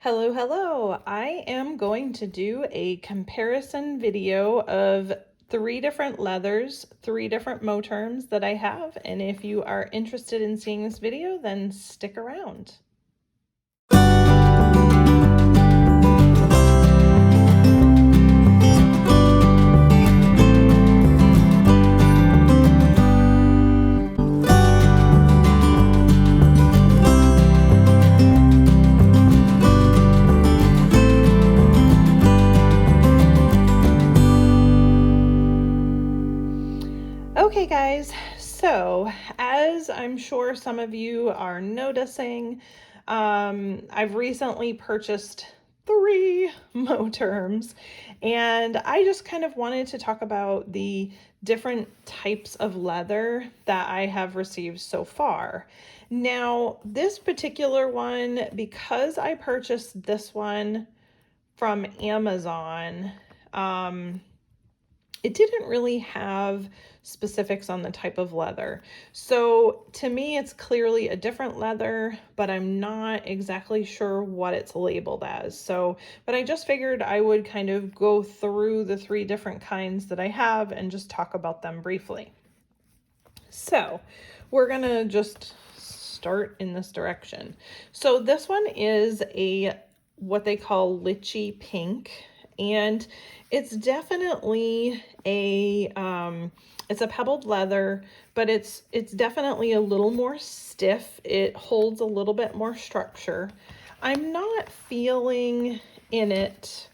Hello, hello. I am going to do a comparison video of 3 different leathers, 3 different Moterms that I have. And if you are interested in seeing this video, then stick around. Okay guys, so as I'm sure some of you are noticing, I've recently purchased 3 Moterms, and I just kind of wanted to talk about the different types of leather that I have received so far. Now, this particular one, because I purchased this one from Amazon, it didn't really have specifics on the type of leather. So to me, it's clearly a different leather, but I'm not exactly sure what it's labeled as. But I just figured I would kind of go through the 3 different kinds that I have and just talk about them briefly. So we're gonna just start in this direction. So this one is what they call Lychee pink, and it's definitely it's a pebbled leather, but it's definitely a little more stiff. It holds a little bit more structure. I'm not feeling in it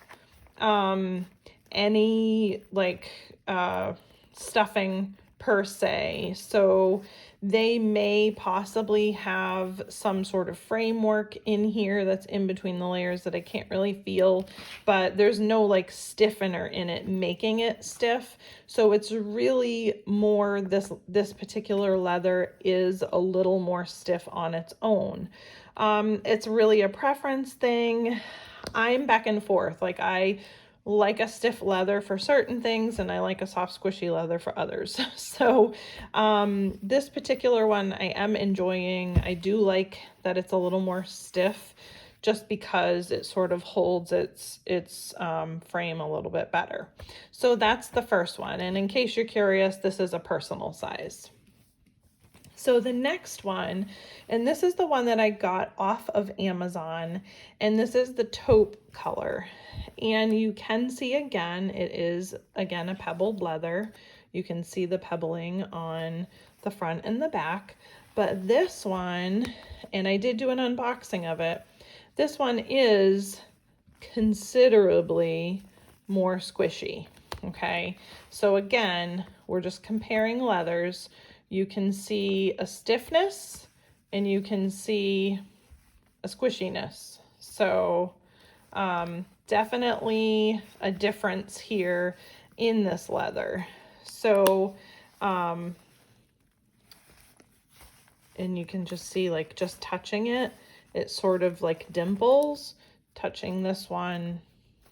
any stuffing per se. So they may possibly have some sort of framework in here that's in between the layers that I can't really feel, but there's no like stiffener in it making it stiff. So it's really more this particular leather is a little more stiff on its own. It's really a preference thing. I'm back and forth. Like I like a stiff leather for certain things and I like a soft squishy leather for others. So this particular one I am enjoying. I do like that it's a little more stiff just because it sort of holds its frame a little bit better. So that's the first one. And in case you're curious, this is a personal size. So the next one, and this is the one that I got off of Amazon, and this is the taupe color. And you can see again, it is again a pebbled leather. You can see the pebbling on the front and the back. But this one, and I did do an unboxing of it, this one is considerably more squishy. Okay, so again, we're just comparing leathers. You can see a stiffness and you can see a squishiness. So definitely a difference here in this leather. So, and you can just see like just touching it, it sort of like dimples. Touching this one,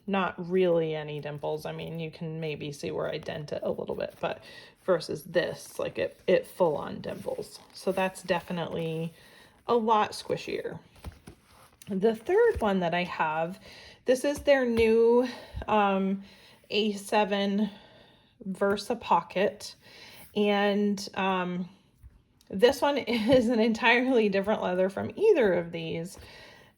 not really any dimples. I mean, you can maybe see where I dent it a little bit, but versus this, like it full on dimples. So that's definitely a lot squishier. The third one that I have, this is their new A7 Versa Pocket. And this one is an entirely different leather from either of these.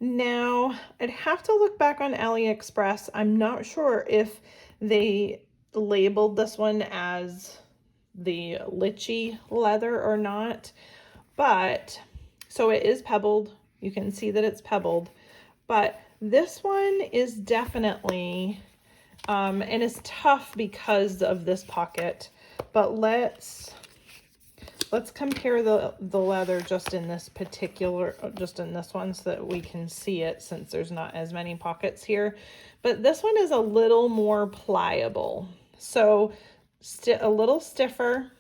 Now, I'd have to look back on AliExpress. I'm not sure if they labeled this one as the Lychee leather or not, but so it is pebbled. You can see that it's pebbled, but this one is definitely, and it's tough because of this pocket, but let's compare the leather just in this particular, just in this one so that we can see it since there's not as many pockets here. But this one is a little more pliable. So a little stiffer,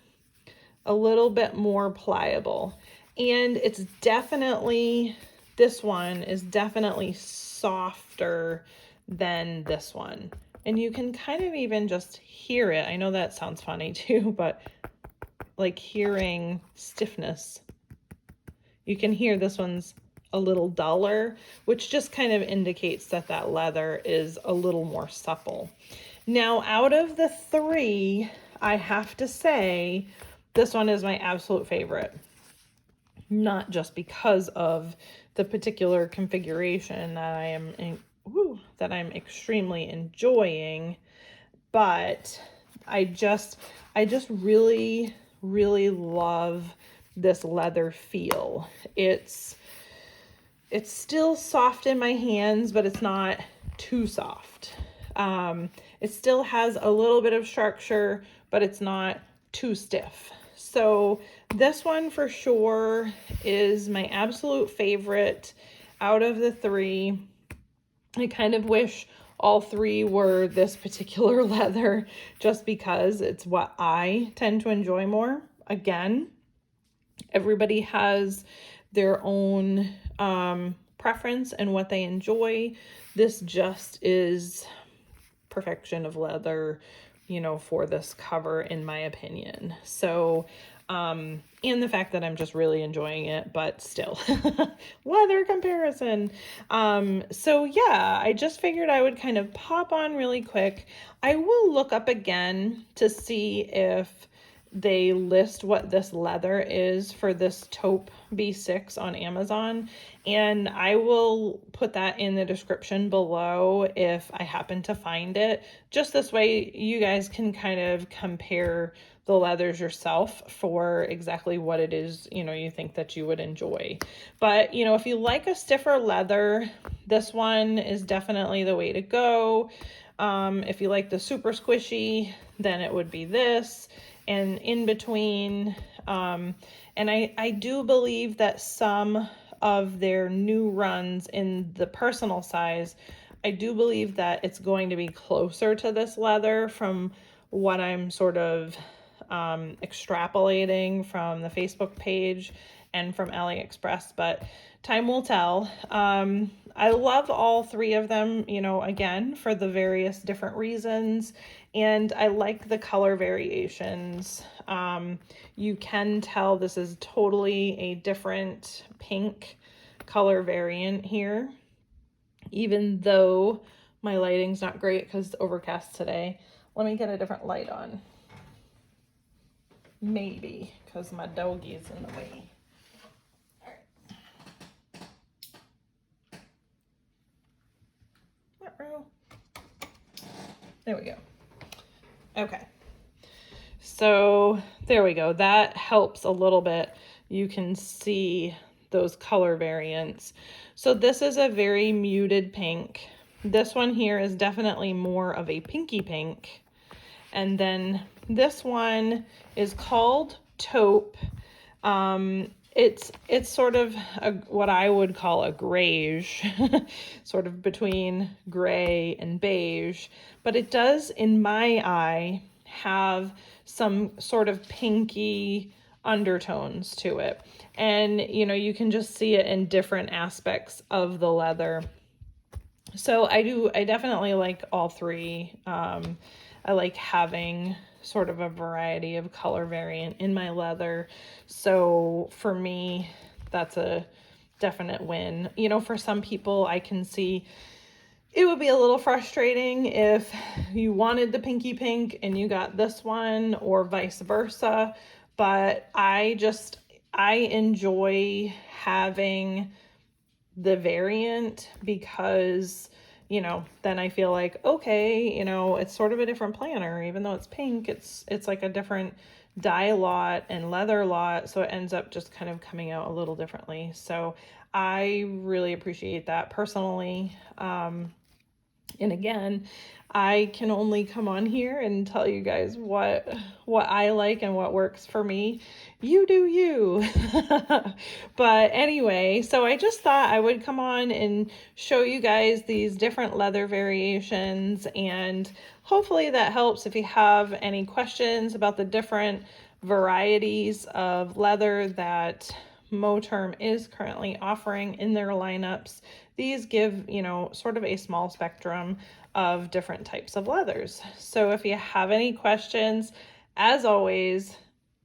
a little bit more pliable. And it's definitely, this one is definitely softer than this one. And you can kind of even just hear it. I know that sounds funny too, but like hearing stiffness, you can hear this one's a little duller, which just kind of indicates that that leather is a little more supple. Now, out of the three, I have to say this one is my absolute favorite. Not just because of the particular configuration that I'm extremely enjoying, but I just really, really love this leather feel. It's still soft in my hands, but it's not too soft. It still has a little bit of structure, but it's not too stiff. So this one for sure is my absolute favorite out of the three. I kind of wish all three were this particular leather just because it's what I tend to enjoy more. Again, everybody has their own preference and what they enjoy. This just is perfection of leather, you know, for this cover, in my opinion. So, and the fact that I'm just really enjoying it, but still, leather comparison. So yeah, I just figured I would kind of pop on really quick. I will look up again to see if they list what this leather is for this Taupe B6 on Amazon, and I will put that in the description below if I happen to find it. Just this way you guys can kind of compare the leathers yourself for exactly what it is, you know, you think that you would enjoy. But, you know, if you like a stiffer leather, this one is definitely the way to go. If you like the super squishy, then it would be this. And in between, and I do believe that some of their new runs in the personal size, I do believe that it's going to be closer to this leather from what I'm sort of extrapolating from the Facebook page and from AliExpress, but time will tell. I love all three of them, you know, again, for the various different reasons. And I like the color variations. You can tell this is totally a different pink color variant here, even though my lighting's not great because it's overcast today. Let me get a different light on. Maybe, because my doggy is in the way. There we go. Okay. So there we go. That helps a little bit. You can see those color variants. So this is a very muted pink. This one here is definitely more of a pinky pink. And then this one is called Taupe. It's sort of what I would call a grayish, sort of between gray and beige, but it does, in my eye, have some sort of pinky undertones to it. And, you know, you can just see it in different aspects of the leather. So I definitely like all three. I like having sort of a variety of color variant in my leather. So for me, that's a definite win. You know, for some people, I can see it would be a little frustrating if you wanted the pinky pink and you got this one, or vice versa. But I enjoy having the variant because, you know, then I feel like, okay, you know, it's sort of a different planner. Even though it's pink, it's like a different dye lot and leather lot, so it ends up just kind of coming out a little differently. So I really appreciate that personally. And again, I can only come on here and tell you guys what I like and what works for me. You do you. But anyway, so I just thought I would come on and show you guys these different leather variations, and hopefully that helps if you have any questions about the different varieties of leather that Moterm is currently offering in their lineups. These give, you know, sort of a small spectrum of different types of leathers. So if you have any questions, as always,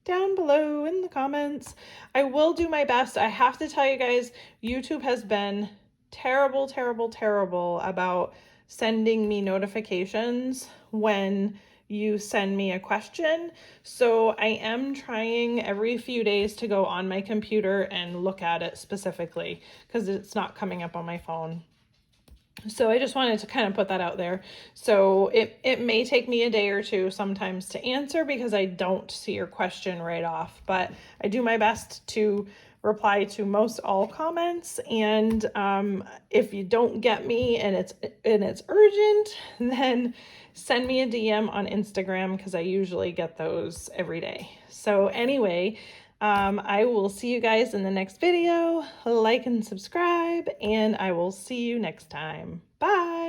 down below in the comments. I will do my best. I have to tell you guys, YouTube has been terrible, terrible, terrible about sending me notifications when you send me a question. So I am trying every few days to go on my computer and look at it specifically because it's not coming up on my phone. So I just wanted to kind of put that out there. So it may take me a day or two sometimes to answer because I don't see your question right off, but I do my best to reply to most all comments. And if you don't get me and it's urgent, then send me a DM on Instagram because I usually get those every day. So anyway, I will see you guys in the next video. Like and subscribe, and I will see you next time. Bye.